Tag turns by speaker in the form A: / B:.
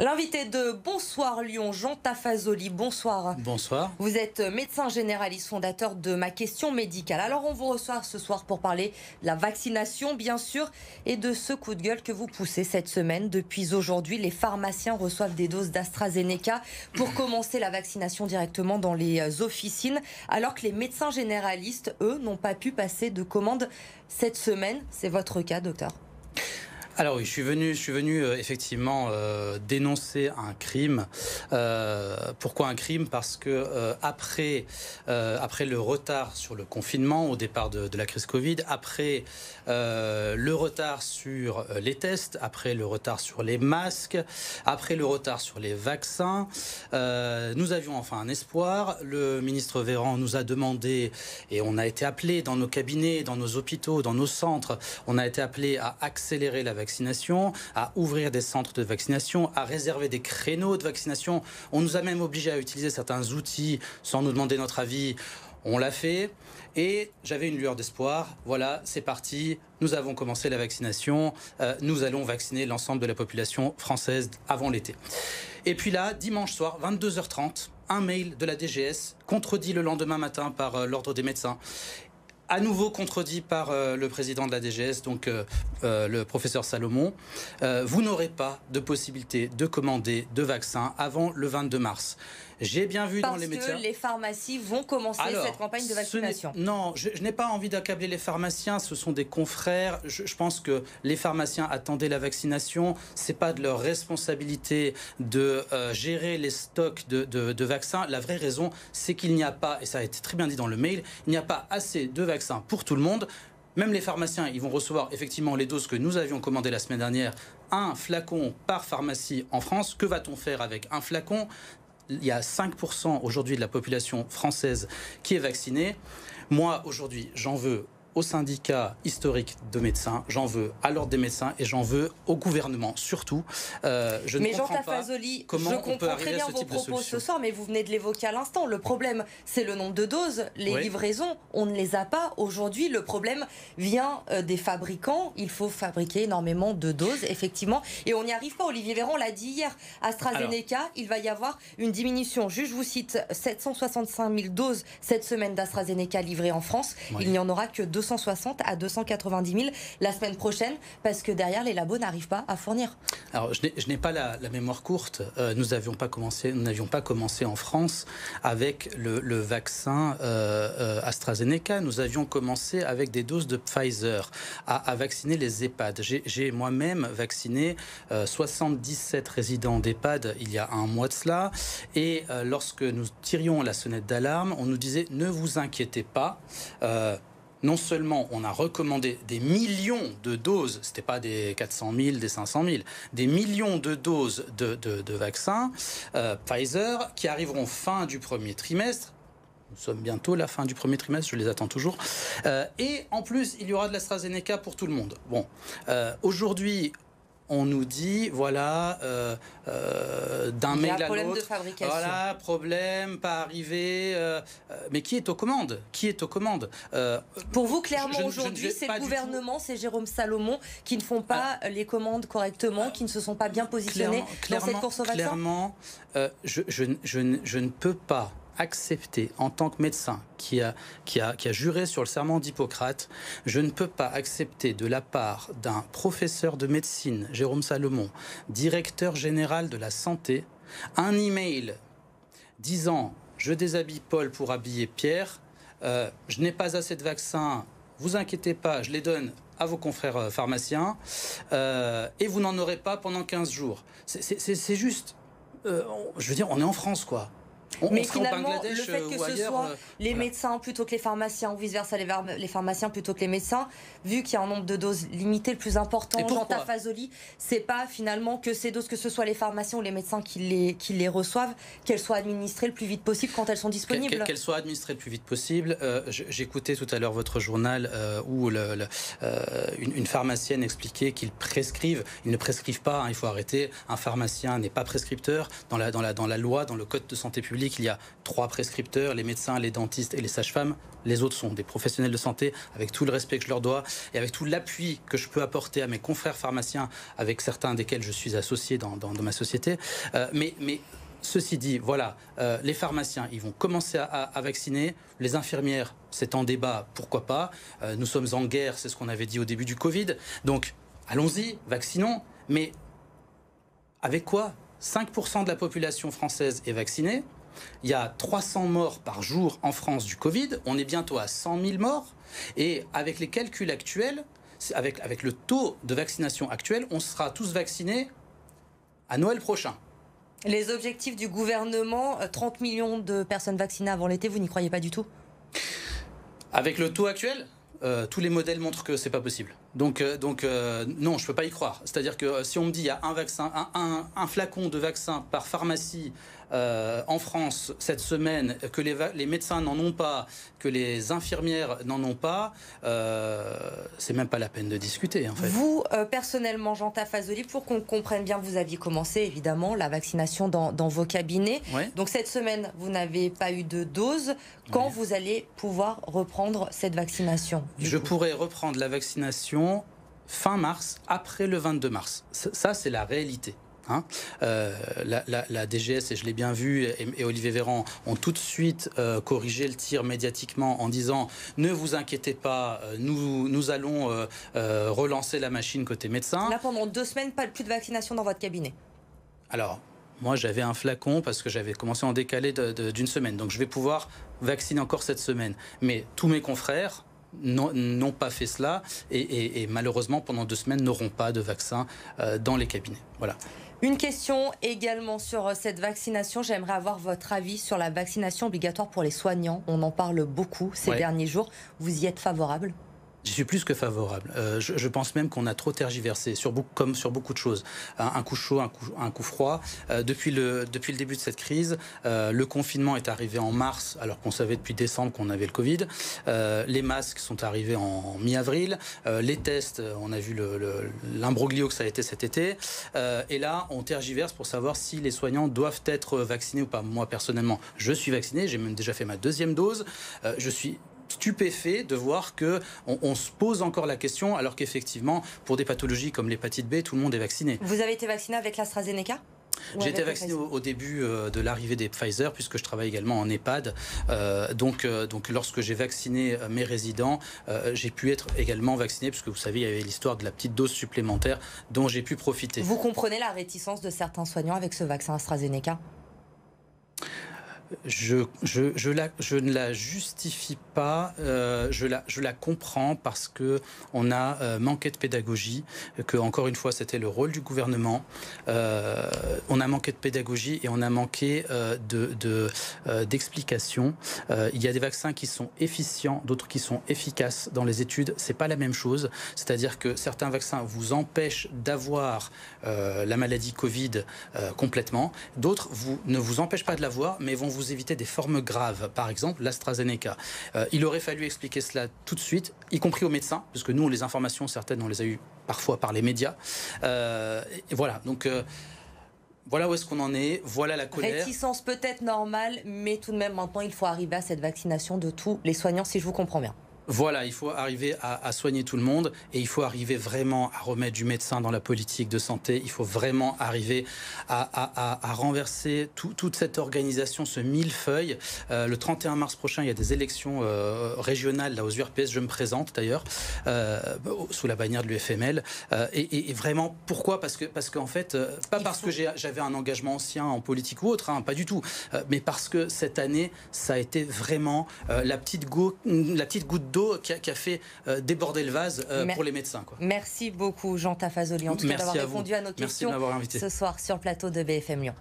A: L'invité de Bonsoir Lyon, Jean Tafazoli, bonsoir.
B: Bonsoir.
A: Vous êtes médecin généraliste, fondateur de Ma Question Médicale. Alors on vous reçoit ce soir pour parler de la vaccination bien sûr et de ce coup de gueule que vous poussez cette semaine. Depuis aujourd'hui, les pharmaciens reçoivent des doses d'AstraZeneca pour commencer la vaccination directement dans les officines, alors que les médecins généralistes, eux, n'ont pas pu passer de commande cette semaine. C'est votre cas, docteur ?
B: Alors oui, je suis venu effectivement dénoncer un crime. Pourquoi un crime? Parce que après le retard sur le confinement au départ de la crise Covid, après le retard sur les tests, après le retard sur les masques, après le retard sur les vaccins, nous avions enfin un espoir. Le ministre Véran nous a demandé, et on a été appelé dans nos cabinets, dans nos hôpitaux, dans nos centres, on a été appelé à accélérer la vaccination, à ouvrir des centres de vaccination, à réserver des créneaux de vaccination. On nous a même obligés à utiliser certains outils sans nous demander notre avis. On l'a fait et j'avais une lueur d'espoir. Voilà, c'est parti. Nous avons commencé la vaccination. Nous allons vacciner l'ensemble de la population française avant l'été. Et puis là, dimanche soir, 22h30, un mail de la DGS, contredit le lendemain matin par l'Ordre des médecins. À nouveau contredit par le président de la DGS, donc le professeur Salomon. Vous n'aurez pas de possibilité de commander de vaccins avant le 22 mars. J'ai bien vu dans les médias...
A: Parce que les pharmacies vont commencer cette campagne de vaccination.
B: Non, je n'ai pas envie d'accabler les pharmaciens, ce sont des confrères. Je pense que les pharmaciens attendaient la vaccination. Ce n'est pas de leur responsabilité de gérer les stocks de vaccins. La vraie raison, c'est qu'il n'y a pas, et ça a été très bien dit dans le mail, il n'y a pas assez de vaccins pour tout le monde. Même les pharmaciens, ils vont recevoir effectivement les doses que nous avions commandées la semaine dernière, un flacon par pharmacie en France. Que va-t-on faire avec un flacon ? Il y a 5% aujourd'hui de la population française qui est vaccinée. Moi, aujourd'hui, j'en veux au syndicat historique de médecins, j'en veux à l'ordre des médecins et j'en veux au gouvernement surtout. Je ne comprends pas comment on peut arriver à ce type de solution. Je comprends très bien vos propos ce soir,
A: mais vous venez de l'évoquer à l'instant. Le problème, c'est le nombre de doses. Les livraisons, on ne les a pas aujourd'hui. Le problème vient des fabricants. Il faut fabriquer énormément de doses, effectivement. Et on n'y arrive pas. Olivier Véran l'a dit hier. AstraZeneca, il va y avoir une diminution. Je vous cite 765 000 doses cette semaine d'AstraZeneca livrées en France. Oui. Il n'y en aura que 260 à 290 000 la semaine prochaine parce que derrière les labos n'arrivent pas à fournir.
B: Alors je n'ai pas la mémoire courte. Nous n'avions pas commencé en France avec le vaccin AstraZeneca. Nous avions commencé avec des doses de Pfizer à vacciner les EHPAD. J'ai moi-même vacciné 77 résidents d'EHPAD il y a un mois de cela. Et lorsque nous tirions la sonnette d'alarme, on nous disait ne vous inquiétez pas. Non seulement on a recommandé des millions de doses, ce n'était pas des 400 000, des 500 000, des millions de doses de vaccins Pfizer qui arriveront fin du premier trimestre. Nous sommes bientôt à la fin du premier trimestre, je les attends toujours. Et en plus, il y aura de l'AstraZeneca pour tout le monde. Bon, aujourd'hui... On nous dit, voilà, d'un mail à l'autre, voilà, problème, pas arrivé. Mais qui est aux commandes? Qui est aux commandes?
A: Pour vous, clairement, aujourd'hui, c'est le gouvernement, c'est Jérôme Salomon qui ne font pas les commandes correctement, qui ne se sont pas bien positionnés dans cette course au vaccin?
B: Clairement, je ne peux pas accepter en tant que médecin qui a juré sur le serment d'Hippocrate, je ne peux pas accepter de la part d'un professeur de médecine, Jérôme Salomon, directeur général de la santé, un email disant « Je déshabille Paul pour habiller Pierre, je n'ai pas assez de vaccins, vous inquiétez pas, je les donne à vos confrères pharmaciens, et vous n'en aurez pas pendant 15 jours. » C'est juste, je veux dire, on est en France, quoi.
A: Mais finalement, le fait que ce soit les médecins plutôt que les pharmaciens, ou vice-versa, les pharmaciens plutôt que les médecins, vu qu'il y a un nombre de doses limité le plus important, Jean Tafazoli, c'est pas finalement que ces doses, que ce soit les pharmaciens ou les médecins qui les reçoivent, qu'elles soient administrées le plus vite possible quand elles sont disponibles.
B: Qu'elles soient administrées le plus vite possible. J'écoutais tout à l'heure votre journal où une pharmacienne expliquait qu'ils prescrivent. Ils ne prescrivent pas, hein, il faut arrêter. Un pharmacien n'est pas prescripteur dans la loi, dans le code de santé publique. public, il y a 3 prescripteurs, les médecins, les dentistes et les sages-femmes. Les autres sont des professionnels de santé, avec tout le respect que je leur dois et avec tout l'appui que je peux apporter à mes confrères pharmaciens, avec certains desquels je suis associé dans ma société. Mais ceci dit, voilà, les pharmaciens, ils vont commencer à vacciner. Les infirmières, c'est en débat, pourquoi pas. Nous sommes en guerre, c'est ce qu'on avait dit au début du Covid. Donc, allons-y, vaccinons. Mais avec quoi ? 5% de la population française est vaccinée. Il y a 300 morts par jour en France du Covid. On est bientôt à 100 000 morts. Et avec les calculs actuels, avec le taux de vaccination actuel, on sera tous vaccinés à Noël prochain.
A: Les objectifs du gouvernement, 30 millions de personnes vaccinées avant l'été, vous n'y croyez pas du tout ?
B: Avec le taux actuel, tous les modèles montrent que c'est pas possible. Donc non, je peux pas y croire. C'est-à-dire que si on me dit il y a un flacon de vaccin par pharmacie en France cette semaine, que les médecins n'en ont pas, que les infirmières n'en ont pas, c'est même pas la peine de discuter en fait.
A: Vous, personnellement, Jean Tafazoli, pour qu'on comprenne bien, vous aviez commencé évidemment la vaccination dans vos cabinets.
B: Ouais.
A: Donc cette semaine, vous n'avez pas eu de dose. Quand vous allez pouvoir reprendre cette vaccination ?
B: Je pourrais reprendre la vaccination fin mars, après le 22 mars. Ça, c'est la réalité. Hein. La DGS, et je l'ai bien vu, et Olivier Véran ont tout de suite corrigé le tir médiatiquement en disant ne vous inquiétez pas, nous allons relancer la machine côté médecin.
A: Là, pendant 2 semaines, plus de vaccination dans votre cabinet.
B: Alors, moi, j'avais un flacon parce que j'avais commencé en décalé d'une semaine. Donc, je vais pouvoir vacciner encore cette semaine. Mais tous mes confrères n'ont pas fait cela et malheureusement, pendant 2 semaines, n'auront pas de vaccin dans les cabinets. Voilà.
A: Une question également sur cette vaccination. J'aimerais avoir votre avis sur la vaccination obligatoire pour les soignants. On en parle beaucoup ces derniers jours. Vous y êtes favorable ?
B: J'y suis plus que favorable. Je pense même qu'on a trop tergiversé, comme sur beaucoup de choses. Un coup chaud, un coup froid. Depuis le début de cette crise, le confinement est arrivé en mars, alors qu'on savait depuis décembre qu'on avait le Covid. Les masques sont arrivés en mi-avril. Les tests, on a vu l'imbroglio que ça a été cet été. Et là, on tergiverse pour savoir si les soignants doivent être vaccinés ou pas. Moi, personnellement, je suis vacciné. J'ai même déjà fait ma 2e dose. Je suis stupéfait de voir qu'on se pose encore la question, alors qu'effectivement, pour des pathologies comme l'hépatite B, tout le monde est vacciné.
A: Vous avez été vacciné avec l'AstraZeneca ?
B: J'ai été vacciné au début de l'arrivée des Pfizer, puisque je travaille également en EHPAD. Donc, lorsque j'ai vacciné mes résidents, j'ai pu être également vacciné, puisque vous savez, il y avait l'histoire de la petite dose supplémentaire dont j'ai pu profiter.
A: Vous comprenez la réticence de certains soignants avec ce vaccin AstraZeneca ?
B: Je ne la justifie pas, je la comprends parce que on a manqué de pédagogie, que encore une fois c'était le rôle du gouvernement. On a manqué de pédagogie et on a manqué d'explications. Il y a des vaccins qui sont efficients, d'autres qui sont efficaces. Dans les études, c'est pas la même chose. C'est-à-dire que certains vaccins vous empêchent d'avoir la maladie Covid complètement. D'autres ne vous empêchent pas de l'avoir, mais vont vous éviter des formes graves, par exemple l'AstraZeneca. Il aurait fallu expliquer cela tout de suite, y compris aux médecins, parce que nous, les informations, certaines, on les a eues parfois par les médias. Et voilà, donc voilà où est-ce qu'on en est, voilà la colère.
A: Réticence peut-être normale, mais tout de même, maintenant, il faut arriver à cette vaccination de tous les soignants, si je vous comprends bien.
B: Voilà, il faut arriver à soigner tout le monde et il faut arriver vraiment à remettre du médecin dans la politique de santé. Il faut vraiment arriver à renverser toute cette organisation, ce millefeuille. Le 31 mars prochain, il y a des élections régionales là, aux URPS. Je me présente d'ailleurs sous la bannière de l'UFML. Et vraiment, pourquoi ? Parce qu'en fait, pas parce que j'avais un engagement ancien en politique ou autre, hein, pas du tout, mais parce que cette année, ça a été vraiment la petite goutte d'eau qui a fait déborder le vase pour les médecins. Quoi.
A: Merci beaucoup Jean Tafazoli en tout cas d'avoir répondu à nos questions
B: de m'avoir invité
A: ce soir sur le plateau de BFM Lyon.